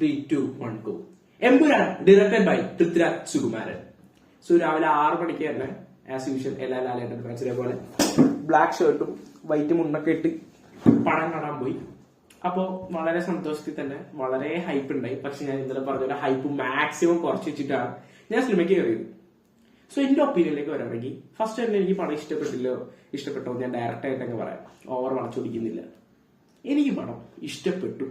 3, 2, 1 go. Empuraan directed by Prithviraj Sukumaran. So രാവിലെ 6 മണിക്ക് തന്നെ ആസ് യൂഷ്വൽ എല്ലാ ലാലേട്ടൻ ഫാൻസിനെ പോലെ ബ്ലാക്ക് ഷർട്ടും വൈറ്റ് മുണ്ടൊക്കെ ഇട്ട് പടം കാണാൻ പോയി. അപ്പോ വളരെ സന്തോഷത്തിൽ തന്നെ വളരെ ഹൈപ്പ് ഉണ്ടായി. പക്ഷെ ഞാൻ ഇന്നലെ പറഞ്ഞ ഹൈപ്പ് മാക്സിമം കുറച്ച് വെച്ചിട്ടാണ് ഞാൻ സിനിമയ്ക്ക് കയറിയത്. സോ എന്റെ ഒപ്പീനിയനിലേക്ക് വരാണെങ്കിൽ ഫസ്റ്റ് തന്നെ എനിക്ക് പടം ഇഷ്ടപ്പെട്ടോ ഞാൻ ഡയറക്റ്റ് ആയിട്ടൊക്കെ പറയാം, ഓവർ വളച്ചൊടിക്കുന്നില്ല. എനിക്ക് പടം ഇഷ്ടപ്പെട്ടു.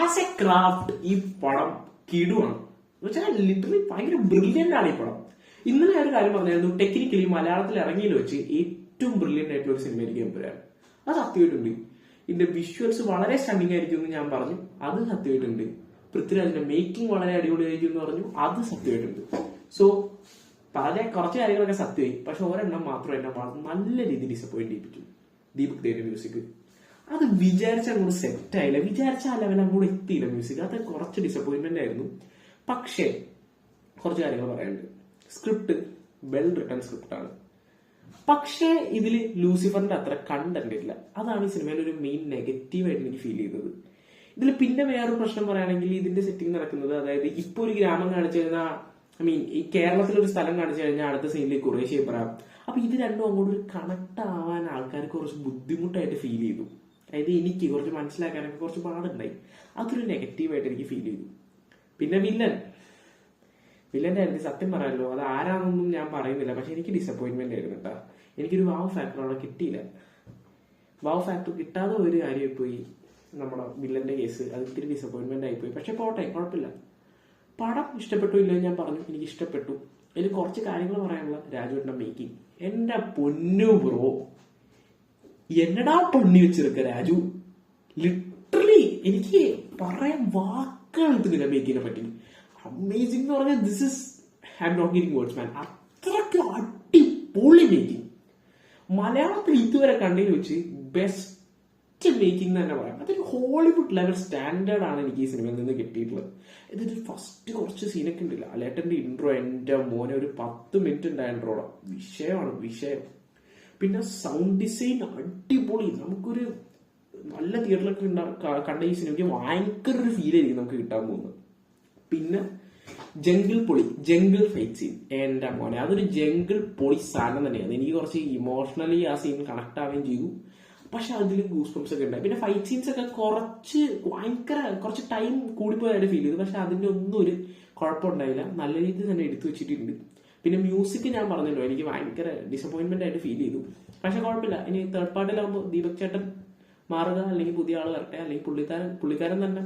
ആസ് എ ക്രാഫ്റ്റ് ഈ പടം കിടുവാണ്. വെച്ചാൽ ലിറ്ററലി ഭയങ്കര ബ്രില്യന്റ് ആണ് ഈ പടം. ഇന്നലെ ഞാൻ ഒരു കാര്യം പറഞ്ഞായിരുന്നു, ടെക്നിക്കലി മലയാളത്തിൽ ഇറങ്ങിയിൽ വെച്ച് ഏറ്റവും ബ്രില്യന്റ് ആയിട്ടുള്ള ഒരു സിനിമ എനിക്ക് എമ്പുരാൻ. അത് സത്യമായിട്ടുണ്ട്. ഇതിന്റെ വിഷ്വൽസ് വളരെ സ്റ്റണ്ണിങ് ആയിരിക്കും എന്ന് ഞാൻ പറഞ്ഞു, അത് സത്യമായിട്ടുണ്ട്. പൃഥ്വിരാജിന്റെ മേക്കിംഗ് വളരെ അടിപൊളിയായിരിക്കും എന്ന് പറഞ്ഞു, അത് സത്യമായിട്ടുണ്ട്. സോ പറഞ്ഞ കുറച്ച് കാര്യങ്ങളൊക്കെ സത്യമായി. പക്ഷെ ഒരെണ്ണം മാത്രം എന്നെ നല്ല രീതിയിൽ ഡിസപ്പോയിന്റ് ചെയ്യിപ്പിച്ചു. ദീപക് ദേവിന്റെ മ്യൂസിക് അത് വിചാരിച്ച അങ്ങോട്ട് സെറ്റ് ആയില്ല, വിചാരിച്ച ആ ലെവൽ അങ്ങോട്ട് എത്തിയില്ല മ്യൂസിക്. അത് കുറച്ച് ഡിസപ്പോയിന്റ്മെന്റ് ആയിരുന്നു. പക്ഷേ കുറച്ച് കാര്യങ്ങൾ പറയാനുണ്ട്. സ്ക്രിപ്റ്റ് വെൽ റിട്ടൺ സ്ക്രിപ്റ്റ് ആണ്. പക്ഷേ ഇതിൽ ലൂസിഫറിന്റെ അത്ര കണ്ടന്റ് ഇല്ല. അതാണ് ഈ സിനിമയിൽ ഒരു മെയിൻ നെഗറ്റീവ് ആയിട്ട് എനിക്ക് ഫീൽ ചെയ്തത്. ഇതിൽ പിന്നെ വേറൊരു പ്രശ്നം പറയുകയാണെങ്കിൽ ഇതിന്റെ സെറ്റിംഗ് നടക്കുന്നത്, അതായത് ഇപ്പൊ ഒരു ഗ്രാമം കാണിച്ചു കഴിഞ്ഞാൽ ഈ കേരളത്തിലൊരു സ്ഥലം കാണിച്ചു കഴിഞ്ഞാൽ അടുത്ത സീനിലേക്ക് കുറേശ്ശേ പറയാം. അപ്പൊ ഇത് രണ്ടും അങ്ങോട്ട് ഒരു കണക്ട് ആവാൻ ആൾക്കാർക്ക് കുറച്ച് ബുദ്ധിമുട്ടായിട്ട് ഫീൽ ചെയ്തു. അതായത് എനിക്ക് കുറച്ച് മനസ്സിലാക്കാനൊക്കെ കുറച്ച് പാടുണ്ടായി. അതൊരു നെഗറ്റീവായിട്ട് എനിക്ക് ഫീൽ ചെയ്തു. പിന്നെ വില്ലന്റെ കാര്യത്തിൽ സത്യം പറയാമല്ലോ, അത് ആരാണെന്നൊന്നും ഞാൻ പറയുന്നില്ല. പക്ഷെ എനിക്ക് ഡിസപ്പോയിന്റ്മെന്റ് ആയിരുന്നു കേട്ടോ. എനിക്കൊരു വാവ് ഫാക്ടർ അവിടെ കിട്ടിയില്ല. വാവ് ഫാക്ടർ കിട്ടാതെ ഒരു കാര്യം പോയി നമ്മുടെ വില്ലന്റെ കേസ്. അത് ഇത്തിരി ഡിസപ്പോയിന്റ്മെന്റ് ആയിപ്പോയി. പക്ഷെ പോട്ടെ, കുഴപ്പമില്ല. പടം ഇഷ്ടപ്പെട്ടു ഇല്ല ഞാൻ പറഞ്ഞു, എനിക്ക് ഇഷ്ടപ്പെട്ടു. അതിൽ കുറച്ച് കാര്യങ്ങൾ പറയാനുള്ള രാജുവിന്റെ മേക്കിംഗ്. എന്റെ പൊന്നു ബ്രോ, എന്നടാ പണി വെച്ചിരിക്ക രാജു. ലിറ്ററലി എനിക്ക് പറയാൻ വാക്കുകൾ എത്തുന്നില്ല മേക്കിങ്ങിനെ പറ്റി. അമേസിംഗ് എന്ന് പറഞ്ഞാൽ this is I'm not getting words man. അത്രയ്ക്ക് അടിപൊളി മേക്കിംഗ്. മലയാളത്തിൽ ഇതുവരെ കണ്ടതിൽ വെച്ച് ബെസ്റ്റ് മേക്കിംഗ് തന്നെ പറയാം. അതൊരു ഹോളിവുഡ് ലെവൽ സ്റ്റാൻഡേർഡ് ആണ് എനിക്ക് ഈ സിനിമയിൽ നിന്ന് കിട്ടിയിട്ടുള്ളത്. ഇതിൽ ഫസ്റ്റ് കുറച്ച് സീനൊക്കെ ഉണ്ടല്ല, ലാലേട്ടന്റെ ഇൻട്രോ, എന്റെ മോനെ ഒരു 10 മിനിറ്റ് ഉണ്ടായ ഇൻട്രോടെ വിഷയമാണ് വിഷയം. പിന്നെ സൗണ്ട് ഡിസൈൻ അടിപൊളി. നമുക്കൊരു നല്ല തിയേറ്ററിലൊക്കെ കണ്ട ഈ സിനിമയ്ക്ക് ഭയങ്കര ഒരു ഫീൽ ആയിരിക്കും നമുക്ക് കിട്ടാൻ പോകുന്നത്. പിന്നെ ജംഗിൾ ഫൈറ്റ് സീൻ, എന്റെ മോനെ അതൊരു ജംഗിൾ പൊളി സാധനം തന്നെയാണ്. എനിക്ക് കുറച്ച് ഇമോഷണലി ആ സീൻ കണക്ട് ആവുകയും ചെയ്തു. പക്ഷെ അതിൽ ഗൂസ് ബംസ് ഒക്കെ ഉണ്ടായി. പിന്നെ ഫൈറ്റ് സീൻസ് ഒക്കെ കുറച്ച് ടൈം കൂടിപ്പോയായിട്ട് ഫീൽ ചെയ്തു. പക്ഷെ അതിന്റെ ഒന്നും ഒരു കുഴപ്പമുണ്ടായില്ല, നല്ല രീതിയിൽ തന്നെ എടുത്തു വെച്ചിട്ടുണ്ട്. പിന്നെ മ്യൂസിക് ഞാൻ പറഞ്ഞല്ലോ, എനിക്ക് ഭയങ്കര ഡിസപ്പോയിന്റ്മെന്റ് ആയിട്ട് ഫീൽ ചെയ്തു. പക്ഷെ കുഴപ്പമില്ല, ഇനി തേർഡ് പാർട്ടിലാകുമ്പോൾ ദീപക് ചേട്ടൻ മാറുക, അല്ലെങ്കിൽ പുതിയ ആൾ വരട്ടെ, അല്ലെങ്കിൽ പുള്ളിക്കാരൻ തന്നെ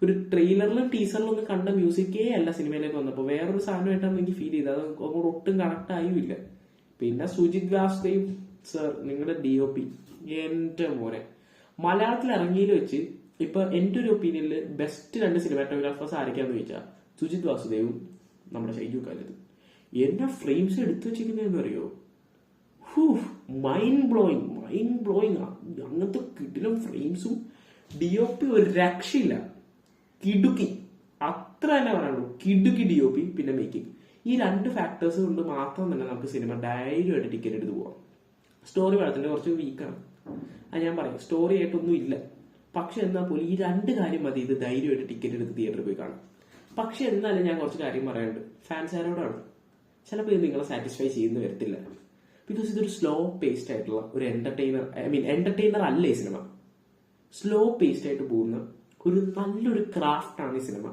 ഒരു ട്രെയിലറിലും ടീസറിലും ഒന്നും കണ്ട മ്യൂസിക്കേ അല്ല സിനിമയിലേക്ക് വന്നപ്പോൾ വേറൊരു സാധനമായിട്ടാണ് എനിക്ക് ഫീൽ ചെയ്തത്. അത് അങ്ങോട്ട് ഒട്ടും കണക്ട് ആയുമില്ല. പിന്നെ സുജിത് വാസുദേവ് സർ, നിങ്ങളുടെ DOP എന്റെ മോനെ മലയാളത്തിൽ ഇറങ്ങിയിൽ വെച്ച് ഇപ്പൊ എന്റെ ഒരു ഒപ്പീനിയനിൽ ബെസ്റ്റ് 2 സിനിമാറ്റോഗ്രാഫേഴ്സ് ആരൊക്കെയാന്ന് ചോദിച്ചാൽ സുജിത് വാസുദേവും നമ്മുടെ ഷൈജു കാലത്ത്. എന്നെ ഫ്രെയിംസ് എടുത്തു വെച്ചിരിക്കുന്നതെന്ന് അറിയോ, മൈൻഡ് ബ്ലോയിങ്. അങ്ങനത്തെ കിടിലം ഫ്രെയിംസും DOP ഒരു രക്ഷയില്ല. കിടുക്കി, അത്ര തന്നെ പറയാനുള്ളൂ. കിടുക്കി DOP. പിന്നെ മേക്കിംഗ്. ഈ 2 ഫാക്ടേഴ്സ് കൊണ്ട് മാത്രം തന്നെ നമുക്ക് സിനിമ ധൈര്യമായിട്ട് ടിക്കറ്റ് എടുത്ത് പോവാം. സ്റ്റോറി പടത്തിന്റെ കുറച്ച് വീക്കാണ്, അത് ഞാൻ പറയും. സ്റ്റോറി ആയിട്ടൊന്നും ഇല്ല. പക്ഷെ എന്നാൽ പോലും ഈ 2 കാര്യം മതി ഇത് ധൈര്യമായിട്ട് ടിക്കറ്റ് എടുത്ത് തിയേറ്ററിൽ പോയി കാണാം. പക്ഷെ എന്നാലും ഞാൻ കുറച്ച് കാര്യം പറയാനുണ്ട് ഫാൻസാരോടാണ്. ചിലപ്പോൾ ഇത് നിങ്ങളെ സാറ്റിസ്ഫൈ ചെയ്യുന്ന വരത്തില്ല. ബിക്കോസ് ഇതൊരു സ്ലോ പേസ്ഡ് ആയിട്ടുള്ള ഒരു എന്റർടൈനർ അല്ല ഈ സിനിമ. സ്ലോ പേസ്ഡ് ആയിട്ട് പോകുന്ന ഒരു നല്ലൊരു ക്രാഫ്റ്റ് ആണ് ഈ സിനിമ.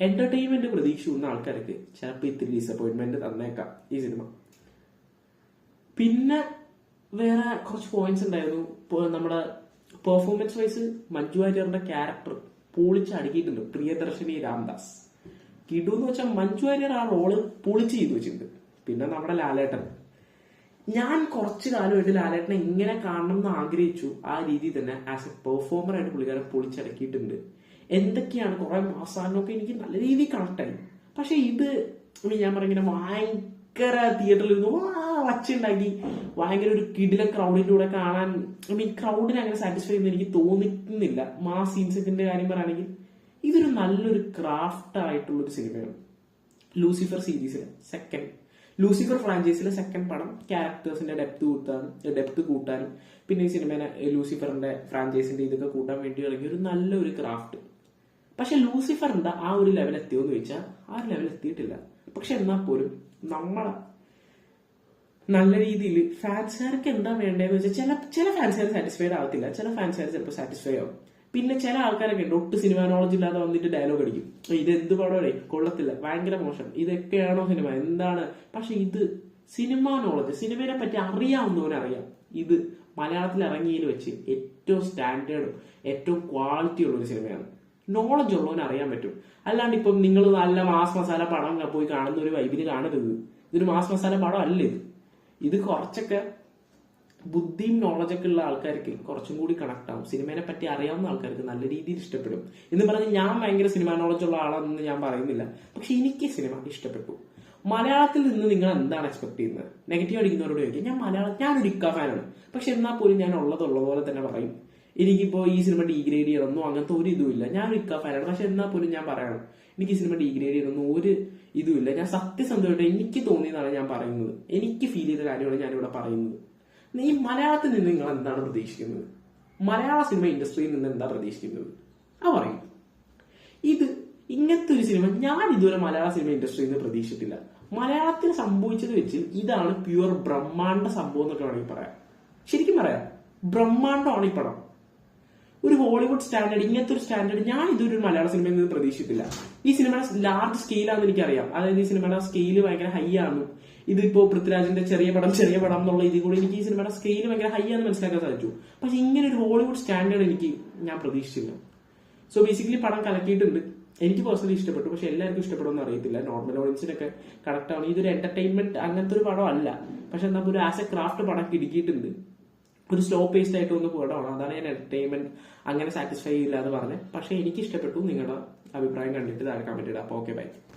എന്റർടൈൻമെന്റ് പ്രതീക്ഷിക്കുന്ന ആൾക്കാർക്ക് ചിലപ്പോൾ ഇത്തിരി ഡിസപ്പോയിന്റ്മെന്റ് തന്നേക്കാം ഈ സിനിമ. പിന്നെ വേറെ കുറച്ച് പോയിന്റ്സ് ഉണ്ടായിരുന്നു. നമ്മുടെ പെർഫോമൻസ് വൈസ് മഞ്ജു വാര്യറിന്റെ ക്യാരക്ടർ പൊളിച്ചടുക്കിയിട്ടുണ്ട്. പ്രിയദർശിനി രാംദാസ് കിടു എന്ന് വെച്ചാൽ മഞ്ജു വാര്യർ ആ റോള് പൊളിച്ച് ചെയ്തു വെച്ചിട്ടുണ്ട്. പിന്നെ നമ്മുടെ ലാലേട്ടൻ, ഞാൻ കുറച്ചു കാലമായിട്ട് ലാലേട്ടനെ എങ്ങനെ കാണണം എന്ന് ആഗ്രഹിച്ചു. ആ രീതിയിൽ തന്നെ ആസ് എ പെർഫോമർ ആയിട്ട് പുള്ളിക്കാരൻ പൊളിച്ചടക്കിയിട്ടുണ്ട്. എന്തൊക്കെയാണ് കുറെ മാസാനൊക്കെ എനിക്ക് നല്ല രീതിയിൽ കണക്റ്റായി. പക്ഷെ ഇത് ഞാൻ പറഞ്ഞിങ്ങനെ ഭയങ്കര തിയേറ്ററിൽ വച്ചുണ്ടാക്കി ഭയങ്കര ഒരു കിടില ക്രൗഡിന്റെ കൂടെ കാണാൻ ക്രൗഡിനെ അങ്ങനെ സാറ്റിസ്ഫൈ ചെയ്യുന്ന എനിക്ക് തോന്നിക്കുന്നില്ല. മാസ് സീൻസിന്റെ കാര്യം പറയുകയാണെങ്കിൽ ഇതൊരു നല്ലൊരു ക്രാഫ്റ്റ് ആയിട്ടുള്ള ഒരു സിനിമയാണ്. ലൂസിഫർ ഫ്രാഞ്ചൈസിലെ സെക്കൻഡ് പടം ക്യാരക്ടേഴ്സിന്റെ ഡെപ്ത് കൂട്ടാനും പിന്നെ ഈ സിനിമേനെ ലൂസിഫറിന്റെ ഫ്രാഞ്ചൈസിന്റെ ഇതൊക്കെ കൂട്ടാൻ വേണ്ടി ഇറങ്ങിയ ഒരു നല്ലൊരു ക്രാഫ്റ്റ്. പക്ഷെ ലൂസിഫറിന്റെ ആ ഒരു ലെവൽ എത്തിയോ എന്ന് ചോദിച്ചാൽ ആ ഒരു ലെവൽ എത്തിയിട്ടില്ല. പക്ഷെ എന്നാൽ പോലും നമ്മളെ നല്ല രീതിയിൽ ഫാൻസുകാർക്ക് എന്താ വേണ്ടതെന്ന് വെച്ചാൽ ചില ഫാൻസുകാർ സാറ്റിസ്ഫൈഡ് ആവത്തില്ല, ചില ഫാൻസുകാർ ചിലപ്പോൾ സാറ്റിസ്ഫൈ ആവും. പിന്നെ ചില ആൾക്കാരൊക്കെ ഉണ്ട് ഒട്ടും സിനിമ നോളജ് ഇല്ലാതെ വന്നിട്ട് ഡയലോഗ് അടിക്കും, ഇത് എന്ത് പടമേ കൊള്ളത്തില്ല, ഭയങ്കര മോശം, ഇതൊക്കെയാണോ സിനിമ, എന്താണ്. പക്ഷെ ഇത് സിനിമ നോളജ്, സിനിമയെ പറ്റി അറിയാവുന്നവനറിയാം ഇത് മലയാളത്തിൽ ഇറങ്ങിയതിൽ വെച്ച് ഏറ്റവും സ്റ്റാൻഡേർഡും ഏറ്റവും ക്വാളിറ്റി ഉള്ള ഒരു സിനിമയാണ്. നോളജ് ഉള്ളവന് അറിയാൻ പറ്റും. അല്ലാണ്ട് ഇപ്പം നിങ്ങൾ നല്ല മാസ് മസാല പടം പോയി കാണുന്ന ഒരു വൈബിന് കാണരുത്. ഇതൊരു മാസ് മസാല പടം അല്ല ഇത് കുറച്ചൊക്കെ ബുദ്ധിയും നോളജൊക്കെ ഉള്ള ആൾക്കാർക്ക് കുറച്ചും കൂടി കണക്ട് ആവും. സിനിമയെ പറ്റി അറിയാവുന്ന ആൾക്കാർക്ക് നല്ല രീതിയിൽ ഇഷ്ടപ്പെടും. എന്ന് പറഞ്ഞ് ഞാൻ ഭയങ്കര സിനിമ നോളജ് ഉള്ള ആളാണെന്ന് ഞാൻ പറയുന്നില്ല, പക്ഷെ എനിക്ക് സിനിമ ഇഷ്ടപ്പെട്ടു. മലയാളത്തിൽ നിന്ന് നിങ്ങൾ എന്താണ് എക്സ്പെക്ട് ചെയ്യുന്നത്? നെഗറ്റീവ് അടിക്കുന്നവരോട് ചോദിക്കും. ഞാനൊരു ഇക്ക ഫാനാണ്, പക്ഷെ എന്നാൽ പോലും ഞാൻ ഉള്ളതുപോലെ തന്നെ പറയും. എനിക്കിപ്പോ ഈ സിനിമ ഡീഗ്രേഡ് ചെയ്യണമെന്നോ അങ്ങനത്തെ ഒരു ഇതുമില്ല. ഞാനൊരു ഇക്ക ഫാനാണ്, പക്ഷെ എന്നാൽ പോലും ഞാൻ പറയണം എനിക്ക് ഈ സിനിമ ഡീഗ്രേഡ് ചെയ്യണമെന്നോ ഒരു ഇതുമില്ല. ഞാൻ സത്യസന്ധമായിട്ട് എനിക്ക് തോന്നിയതാണ് ഞാൻ പറയുന്നത്, എനിക്ക് ഫീൽ ചെയ്ത കാര്യമാണ് ഞാനിവിടെ പറയുന്നത്. ഈ മലയാളത്തിൽ നിന്ന് നിങ്ങൾ എന്താണ് പ്രതീക്ഷിക്കുന്നത്? മലയാള സിനിമ ഇൻഡസ്ട്രിയിൽ നിന്ന് എന്താ പ്രതീക്ഷിക്കുന്നത്? ആ പറയും. ഇത് ഇങ്ങനത്തെ ഒരു സിനിമ ഞാൻ ഇതുവരെ മലയാള സിനിമ ഇൻഡസ്ട്രിയിൽ നിന്ന് പ്രതീക്ഷിച്ചിട്ടില്ല. മലയാളത്തിൽ സംഭവിച്ചത് വെച്ച് ഇതാണ് പ്യുവർ ബ്രഹ്മാണ്ഡ സംഭവം എന്നൊക്കെ വേണമെങ്കിൽ പറയാം. ശരിക്കും പറയാം, ബ്രഹ്മാണ്ഡമാണ് ഈ പടം. ഒരു ഹോളിവുഡ് സ്റ്റാൻഡേർഡ്, ഇങ്ങനത്തെ ഒരു സ്റ്റാൻഡേർഡ് ഞാൻ ഇതൊരു മലയാള സിനിമയിൽ നിന്ന് പ്രതീക്ഷിച്ചിട്ടില്ല. ഈ സിനിമയുടെ ലാർജ് സ്കെയിലാണെന്ന് എനിക്കറിയാം, അതായത് ഈ സിനിമയുടെ സ്കെയില് ഭയങ്കര ഹൈ ആണ്. ഇതിപ്പോ പൃഥ്വിരാജിന്റെ ചെറിയ പടം എന്നുള്ള ഇതിൽ കൂടി എനിക്ക് ഈ സിനിമയുടെ സ്കെയില് ഭയങ്കര ഹൈ ആണെന്ന് മനസ്സിലാക്കാൻ സാധിച്ചു. പക്ഷെ ഇങ്ങനെ ഒരു ഹോളിവുഡ് സ്റ്റാൻഡേർഡ് ഞാൻ പ്രതീക്ഷിച്ചില്ല. സോ ബേസിക്കലി പടം കലക്കിയിട്ടുണ്ട്. എനിക്ക് പേഴ്സണലി ഇഷ്ടപ്പെട്ടു, പക്ഷെ എല്ലാവർക്കും ഇഷ്ടപ്പെടുമെന്ന് അറിയത്തില്ല. നോർമൽ ഓഡിയൻസിനൊക്കെ കറക്റ്റ് ആണ്. ഇതൊരു എന്റർടൈൻമെന്റ് അങ്ങനത്തെ ഒരു പടം അല്ല, പക്ഷെ എന്നാൽ ഒരു ആസ് എ ക്രാഫ്റ്റ് പടം കിടക്കിയിട്ടുണ്ട്. ഒരു സ്ലോ പേസ്ഡ് ആയിട്ട് ഒന്ന് പടമാണ്. അതാണ് ഞാൻ എന്റർടൈൻമെന്റ് അങ്ങനെ സാറ്റിസ്ഫൈ ചെയ്യില്ല എന്ന് പറഞ്ഞത്. പക്ഷെ എനിക്ക് ഇഷ്ടപ്പെട്ടു. നിങ്ങളുടെ അഭിപ്രായം കണ്ടിട്ട് താഴെ കമന്റ് ഇടാം. അപ്പോൾ ഓക്കെ, ബൈ.